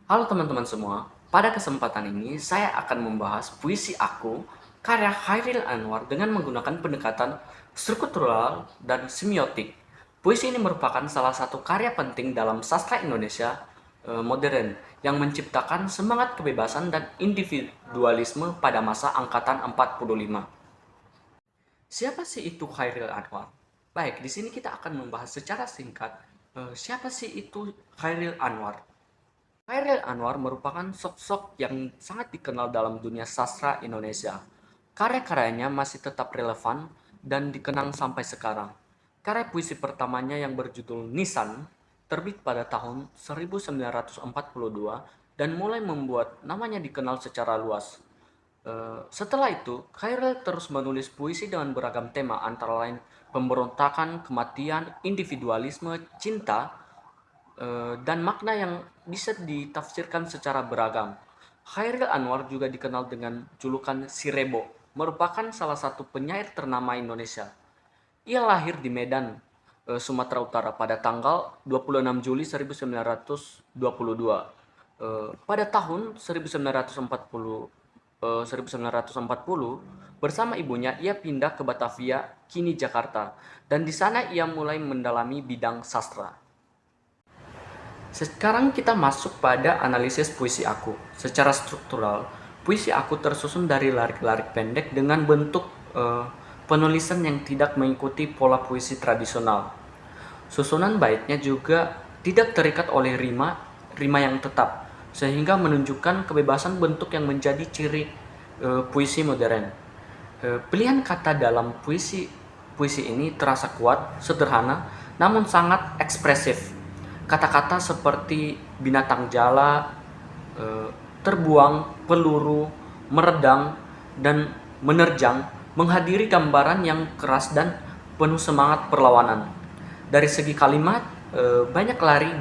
Halo teman-teman semua, pada kesempatan ini saya akan membahas puisi aku karya Khairil Anwar dengan menggunakan pendekatan struktural dan semiotik. Puisi ini merupakan salah satu karya penting dalam sastra Indonesia modern yang menciptakan semangat kebebasan dan individualisme pada masa angkatan 45. Siapa sih itu Khairil Anwar? Baik, di sini kita akan membahas secara singkat siapa sih itu Khairil Anwar. Chairil Anwar merupakan sosok yang sangat dikenal dalam dunia sastra Indonesia. Karya-karyanya masih tetap relevan dan dikenang sampai sekarang. Karya puisi pertamanya yang berjudul Nisan terbit pada tahun 1942 dan mulai membuat namanya dikenal secara luas. Setelah itu, Khairil terus menulis puisi dengan beragam tema antara lain pemberontakan, kematian, individualisme, cinta, dan makna yang bisa ditafsirkan secara beragam. Khairil Anwar juga dikenal dengan julukan Si Rebo, merupakan salah satu penyair ternama Indonesia. Ia lahir di Medan, Sumatera Utara pada tanggal 26 Juli 1922. Pada tahun 1940 bersama ibunya ia pindah ke Batavia, kini Jakarta, dan di sana ia mulai mendalami bidang sastra. Sekarang kita masuk pada analisis puisi aku. Secara struktural, puisi aku tersusun dari larik-larik pendek dengan bentuk penulisan yang tidak mengikuti pola puisi tradisional. Susunan baitnya juga tidak terikat oleh rima yang tetap, sehingga menunjukkan kebebasan bentuk yang menjadi ciri puisi modern. Pilihan kata dalam puisi ini terasa kuat, sederhana, namun sangat ekspresif. Kata-kata seperti binatang jala, eh, terbuang, peluru, meredang, dan menerjang menghadiri gambaran yang keras dan penuh semangat perlawanan. Dari segi kalimat, banyak lari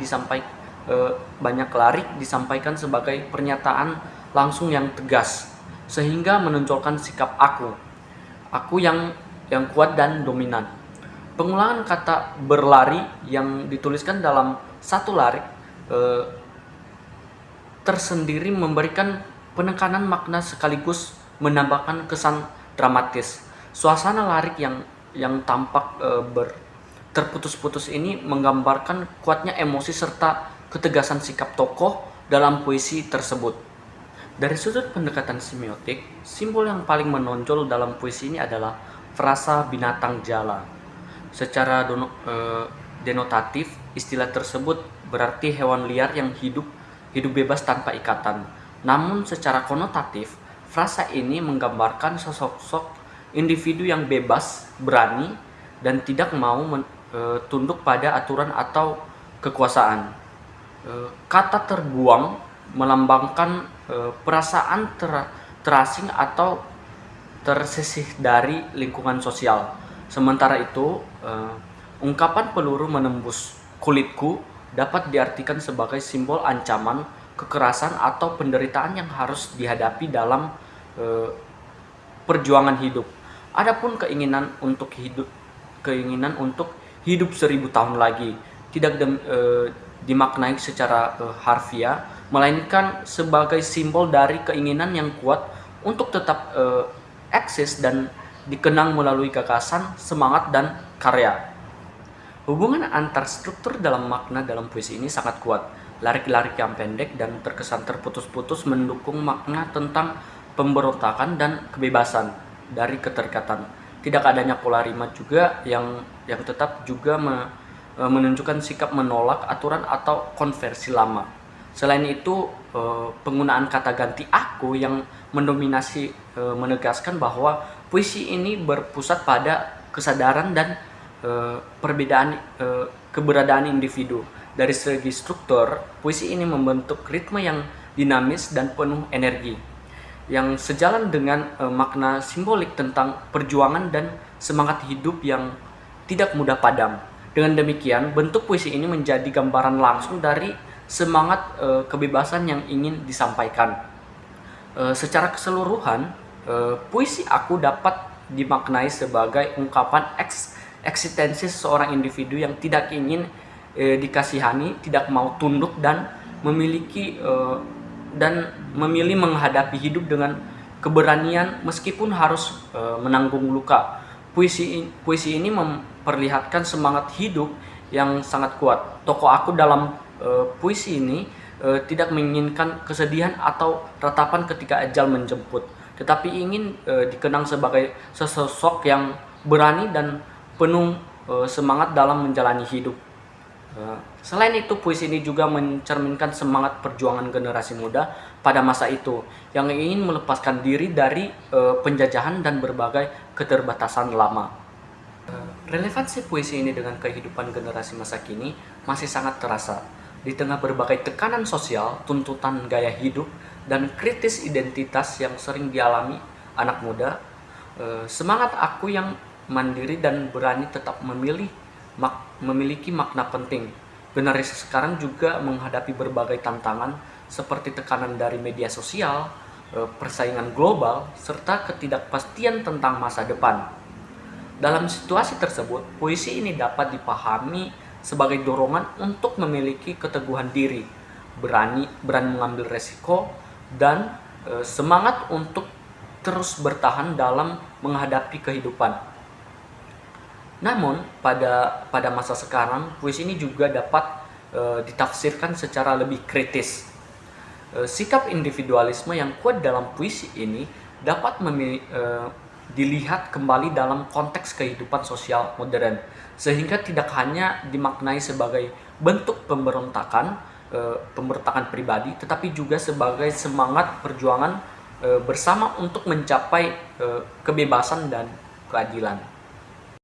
disampaikan sebagai pernyataan langsung yang tegas, sehingga menonjolkan sikap aku yang kuat dan dominan. Pengulangan kata berlari yang dituliskan dalam satu larik eh, tersendiri memberikan penekanan makna sekaligus menambahkan kesan dramatis. Suasana larik yang tampak terputus-putus ini menggambarkan kuatnya emosi serta ketegasan sikap tokoh dalam puisi tersebut. Dari sudut pendekatan semiotik, simbol yang paling menonjol dalam puisi ini adalah frasa binatang jala. Secara denotatif, istilah tersebut berarti hewan liar yang hidup bebas tanpa ikatan. Namun secara konotatif, frasa ini menggambarkan sosok individu yang bebas, berani, dan tidak mau tunduk pada aturan atau kekuasaan. Kata terbuang melambangkan perasaan terasing atau tersisih dari lingkungan sosial. Sementara itu, ungkapan peluru menembus kulitku dapat diartikan sebagai simbol ancaman, kekerasan, atau penderitaan yang harus dihadapi dalam eh, perjuangan hidup. Adapun keinginan untuk hidup 1000 tahun lagi tidak dimaknai secara harfiah, melainkan sebagai simbol dari keinginan yang kuat untuk tetap eksis dan dikenang melalui gagasan, semangat, dan karya. Hubungan antar struktur dalam makna dalam puisi ini sangat kuat. Larik-larik yang pendek dan terkesan terputus-putus mendukung makna tentang pemberontakan dan kebebasan dari keterikatan. Tidak adanya pola rima juga yang tetap juga menunjukkan sikap menolak aturan atau konversi lama. Selain itu, penggunaan kata ganti aku yang mendominasi menegaskan bahwa puisi ini berpusat pada kesadaran dan keberadaan individu. Dari segi struktur, puisi ini membentuk ritme yang dinamis dan penuh energi, yang sejalan dengan makna simbolik tentang perjuangan dan semangat hidup yang tidak mudah padam. Dengan demikian, bentuk puisi ini menjadi gambaran langsung dari semangat kebebasan yang ingin disampaikan. Secara keseluruhan, puisi aku dapat dimaknai sebagai ungkapan eksistensi seorang individu yang tidak ingin dikasihani, tidak mau tunduk, dan memiliki dan memilih menghadapi hidup dengan keberanian meskipun harus menanggung luka. Puisi ini memperlihatkan semangat hidup yang sangat kuat. Tokoh aku dalam puisi ini tidak menginginkan kesedihan atau ratapan ketika ajal menjemput, tetapi ingin dikenang sebagai sesosok yang berani dan penuh semangat dalam menjalani hidup. Selain itu, puisi ini juga mencerminkan semangat perjuangan generasi muda pada masa itu yang ingin melepaskan diri dari penjajahan dan berbagai keterbatasan lama. Relevansi puisi ini dengan kehidupan generasi masa kini masih sangat terasa. Di tengah berbagai tekanan sosial, tuntutan gaya hidup, dan kritis identitas yang sering dialami anak muda, semangat aku yang mandiri dan berani tetap memiliki makna penting. Generasi sekarang juga menghadapi berbagai tantangan seperti tekanan dari media sosial, persaingan global, serta ketidakpastian tentang masa depan. Dalam situasi tersebut, puisi ini dapat dipahami sebagai dorongan untuk memiliki keteguhan diri, berani mengambil resiko, dan semangat untuk terus bertahan dalam menghadapi kehidupan. Namun pada masa sekarang, puisi ini juga dapat ditafsirkan secara lebih kritis. Sikap individualisme yang kuat dalam puisi ini dapat dilihat kembali dalam konteks kehidupan sosial modern, sehingga tidak hanya dimaknai sebagai bentuk pemberontakan pribadi, tetapi juga sebagai semangat perjuangan bersama untuk mencapai kebebasan dan keadilan.